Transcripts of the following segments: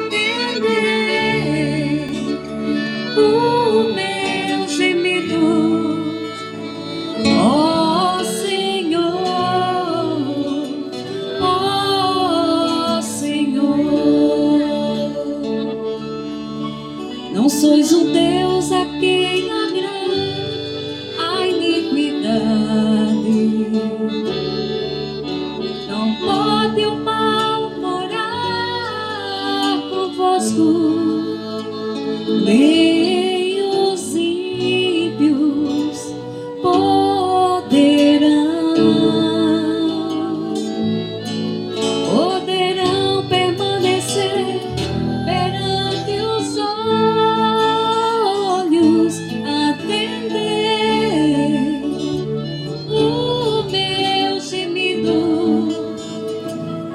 atender o meu gemido, ó Senhor, ó Senhor. Não sois um Deus a quem agrada a iniquidade, não pode o mal morar convosco, nem os ímpios poderão permanecer perante os olhos, atender o meu gemido,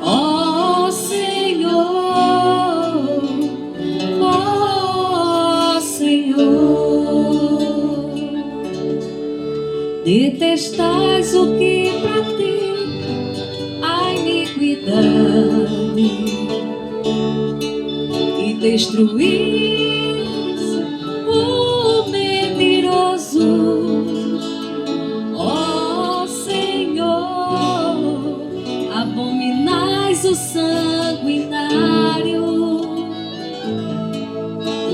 ó Senhor, ó Senhor. Detestais o que pratica a iniquidade e destruís o mentiroso, ó Senhor. Abominais o sanguinário,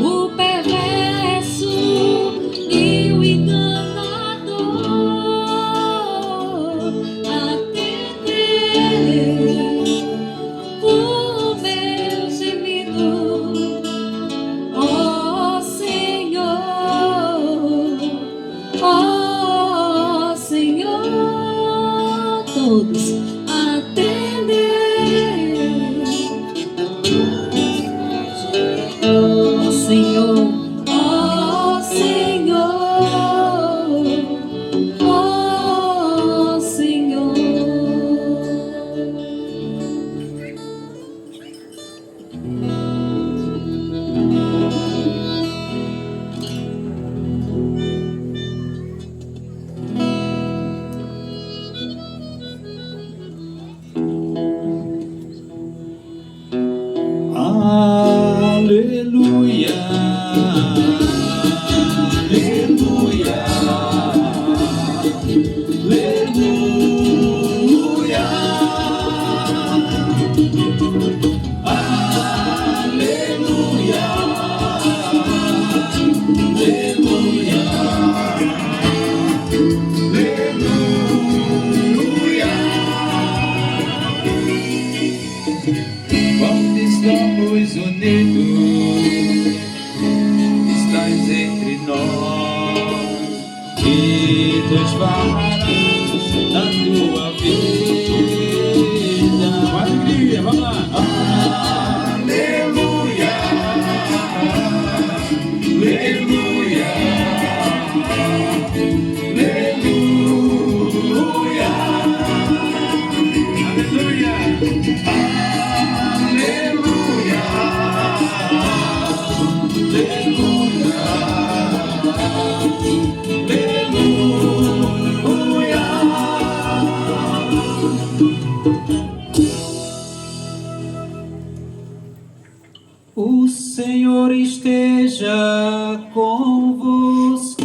o perverso e o enganador, atender o meu gemido, ó Senhor, ó Senhor. Todos atender, ó Senhor, ó Senhor, ó Senhor. Aleluia, aleluia, aleluia, aleluia, aleluia, aleluia. Quando estamos unidos, estás entre nós e nos farás da tua vida. Com alegria, vamos lá. Aleluia, aleluia, aleluia, O Senhor esteja convosco,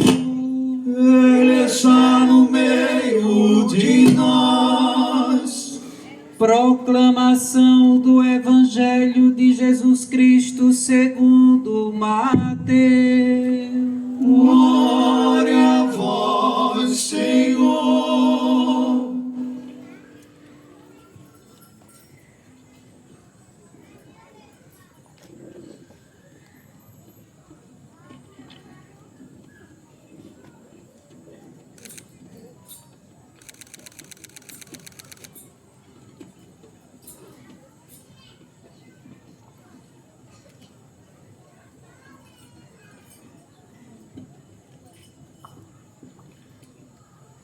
Ele está no meio de nós. Proclamação do Evangelho de Jesus Cristo segundo Mateus. Glória a vós, Senhor.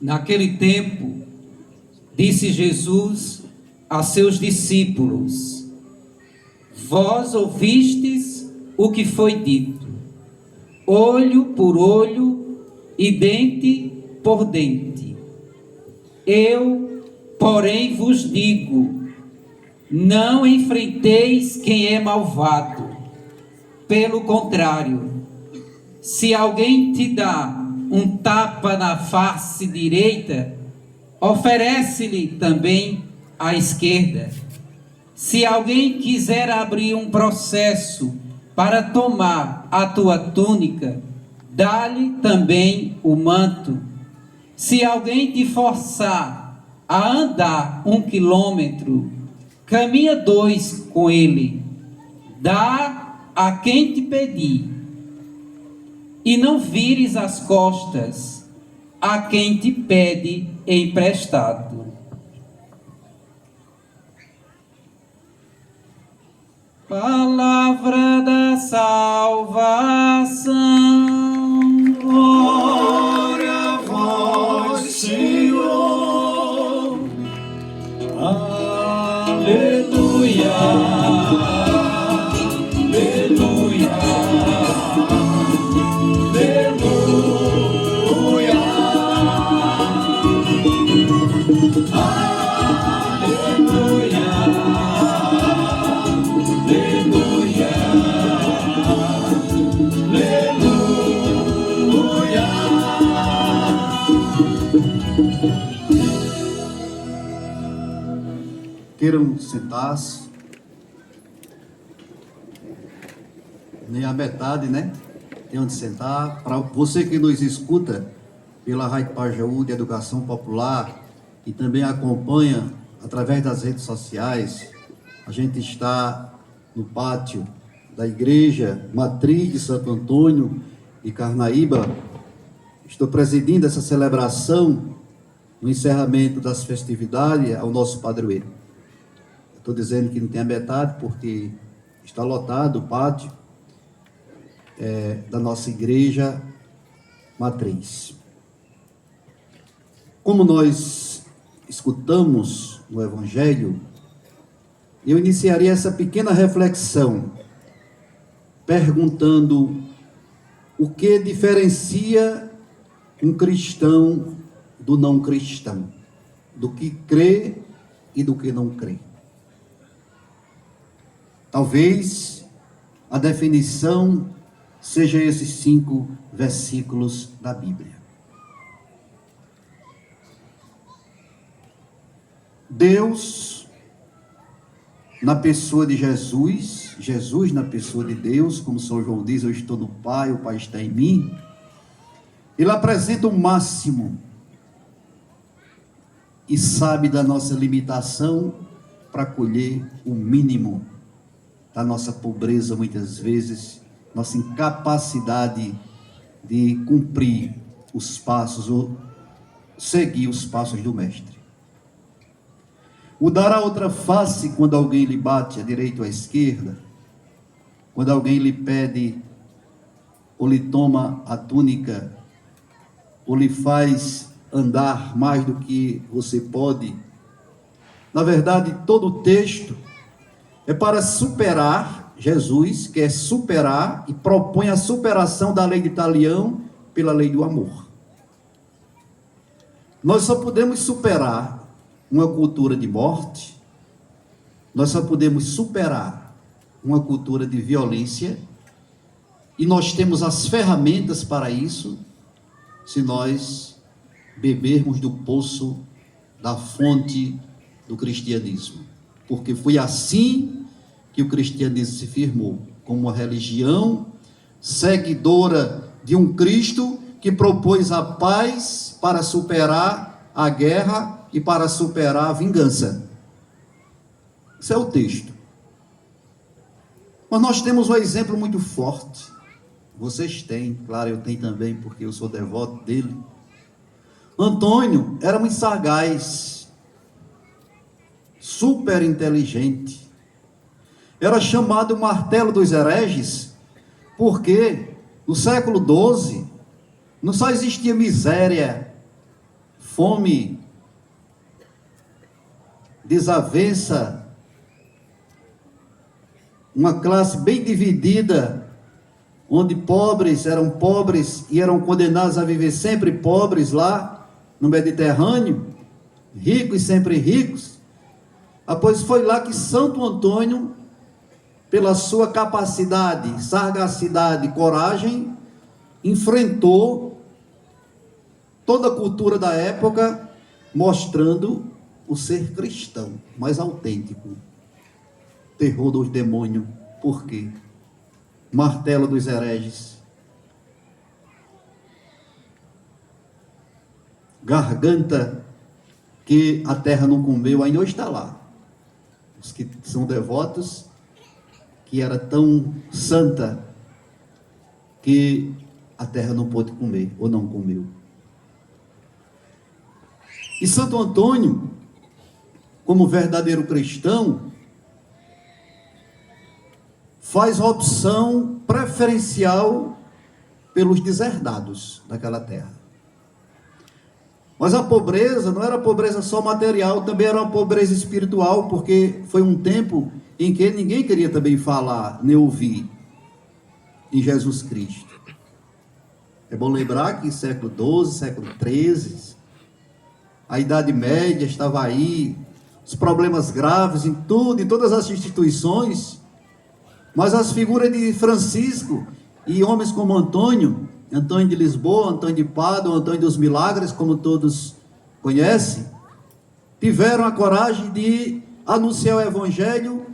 Naquele tempo, disse Jesus a seus discípulos: Vós ouvistes o que foi dito, olho por olho e dente por dente. Eu, porém, vos digo, Não enfrenteis quem é malvado. Pelo contrário, se alguém te dá um tapa na face direita, oferece-lhe também a esquerda. Se alguém quiser abrir um processo para tomar a tua túnica, dá-lhe também o manto. Se alguém te forçar a andar 1 quilômetro, caminha 2 com ele. Dá a quem te pedir. E não vires as costas a quem te pede emprestado. Palavra da salvação. Glória a vós, Senhor. Aleluia. Aleluia. Queiram sentar-se. Nem a metade, né? Tem onde sentar. Para você que nos escuta pela Rádio Pajeú de Educação Popular e também acompanha através das redes sociais, a gente está no pátio da Igreja Matriz de Santo Antônio de Carnaíba. Estou presidindo essa celebração no encerramento das festividades ao nosso padroeiro. Estou dizendo que não tem a metade porque está lotado o pátio da nossa Igreja Matriz. Como nós escutamos no Evangelho, eu iniciaria essa pequena reflexão perguntando o que diferencia um cristão do não cristão, do que crê e do que não crê. Talvez a definição seja esses 5 versículos da Bíblia. Deus, na pessoa de Jesus, Jesus na pessoa de Deus, como São João diz, eu estou no Pai, o Pai está em mim. Ele apresenta o máximo e sabe da nossa limitação para colher o mínimo da nossa pobreza, muitas vezes, nossa incapacidade de cumprir os passos ou seguir os passos do Mestre. O dar a outra face quando alguém lhe bate à direita ou à esquerda, quando alguém lhe pede ou lhe toma a túnica, ou lhe faz andar mais do que você pode. Na verdade, todo o texto é para superar. Jesus quer superar e propõe a superação da lei de Talião pela lei do amor. Nós só podemos superar uma cultura de morte, nós só podemos superar uma cultura de violência, e nós temos as ferramentas para isso, se nós bebermos do poço da fonte do cristianismo. Porque foi assim que o cristianismo se firmou, como uma religião seguidora de um Cristo que propôs a paz para superar a guerra e para superar a vingança. Esse é o texto. Mas nós temos um exemplo muito forte. Vocês têm, claro, eu tenho também, porque eu sou devoto dele. Antônio era muito sagaz, super inteligente. Era chamado o martelo dos hereges, porque no século XII não só existia miséria, fome, desavença, uma classe bem dividida, onde pobres e eram condenados a viver sempre pobres lá no Mediterrâneo, ricos e sempre ricos. Pois foi lá que Santo Antônio, pela sua capacidade, sagacidade e coragem, enfrentou toda a cultura da época, mostrando o ser cristão mais autêntico. Terror dos demônios. Por quê? Martelo dos hereges. Garganta que a terra não comeu, ainda hoje está lá. Os que são devotos, que era tão santa que a terra não pôde comer, ou não comeu. E Santo Antônio, como verdadeiro cristão, faz opção preferencial pelos deserdados daquela terra. Mas a pobreza não era pobreza só material, também era uma pobreza espiritual, porque foi um tempo em que ninguém queria também falar, nem ouvir em Jesus Cristo. É bom lembrar que século XII, século XIII, a Idade Média estava aí, os problemas graves em tudo, em todas as instituições, mas as figuras de Francisco e homens como Antônio de Lisboa, Antônio de Pádua, Antônio dos Milagres, como todos conhecem, tiveram a coragem de anunciar o Evangelho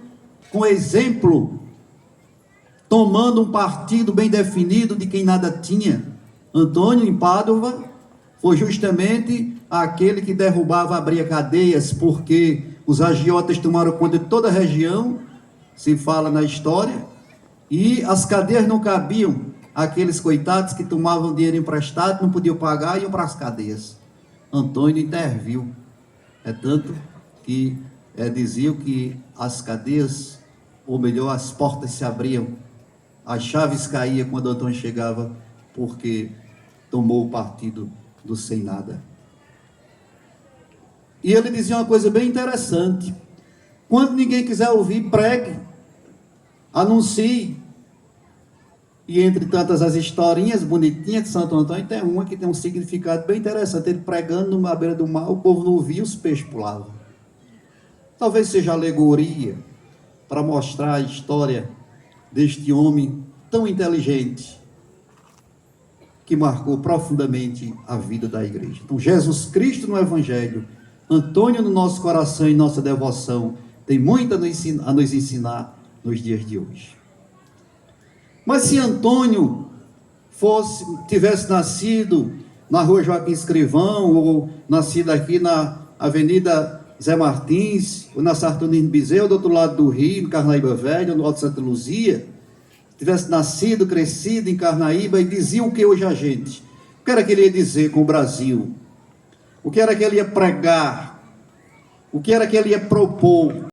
com exemplo, tomando um partido bem definido de quem nada tinha. Antônio, em Pádua, foi justamente aquele que derrubava, abria cadeias, porque os agiotas tomaram conta de toda a região, se fala na história, e as cadeias não cabiam. Aqueles coitados que tomavam dinheiro emprestado, não podiam pagar, iam para as cadeias. Antônio interviu. É tanto que diziam que as cadeias, ou melhor, as portas se abriam, as chaves caíam quando Antônio chegava, porque tomou o partido do sem nada. E ele dizia uma coisa bem interessante: quando ninguém quiser ouvir, pregue, anuncie. E entre tantas as historinhas bonitinhas de Santo Antônio, tem uma que tem um significado bem interessante. Ele pregando na beira do mar, o povo não ouvia, os peixes pulavam. Talvez seja alegoria para mostrar a história deste homem tão inteligente, que marcou profundamente a vida da igreja. Então, Jesus Cristo no Evangelho, Antônio no nosso coração e nossa devoção, tem muito a nos ensinar nos dias de hoje. Mas se Antônio tivesse nascido na rua Joaquim Escrivão, ou nascido aqui na Avenida Zé Martins, ou na Saturnino Bezerra, do outro lado do Rio, no Carnaíba Velho, no Alto Santa Luzia, tivesse nascido, crescido em Carnaíba, e dizia o que hoje a gente? O que era que ele ia dizer com o Brasil? O que era que ele ia pregar? O que era que ele ia propor?